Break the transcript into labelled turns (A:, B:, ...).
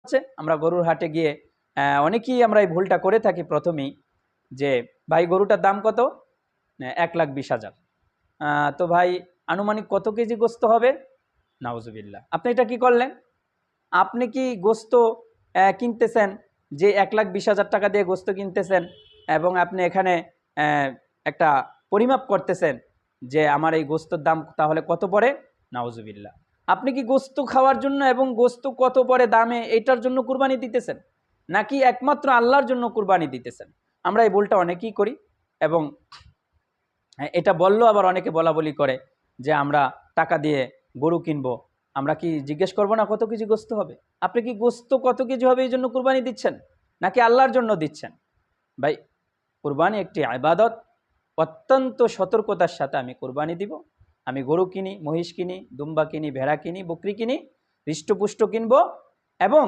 A: হচ্ছে আমরা গরুর হাটে গিয়ে অনেকেই আমরা এই ভুলটা করে থাকি প্রথমেই, যে ভাই গরুটার দাম কত, 1,20,000। তো ভাই আনুমানিক কত কেজি গোস্ত হবে? নাউজুবিল্লাহ। আপনি এটা কি করলেন? আপনি কি গোস্ত কিনতেছেন, যে 1,20,000 টাকা দিয়ে গোস্ত কিনতেছেন, এবং আপনি এখানে একটা পরিমাপ করতেছেন যে আমার এই গোস্তর দাম তাহলে কত পড়ে? নাউজুবিল্লাহ। আপনি কি গোস্ত খাওয়ার জন্য এবং গোস্ত কত পড়ে দামে এটার জন্য কুরবানি দিতেছেন, নাকি একমাত্র আল্লাহর জন্য কুরবানি দিতেছেন? আমরা এই ভুলটা অনেকেই করি, এবং এটা বললেও আবার অনেকে বলা বলি করে যে আমরা টাকা দিয়ে গরু কিনবো, আমরা কি জিজ্ঞেস করবো না কত কেজি গোস্ত হবে? আপনি কি গোস্ত কত কেজি হবে এই জন্য কুরবানি দিচ্ছেন, নাকি আল্লাহর জন্য দিচ্ছেন? ভাই কুরবানি একটি ইবাদত, অত্যন্ত সতর্কতার সাথে আমি কুরবানি দিব। আমি গরু কিনি, মহিষ কিনি, দুম্বা কিনি, ভেড়া কিনি, বকরি কিনি, হৃষ্টপুষ্ট কিনবো, এবং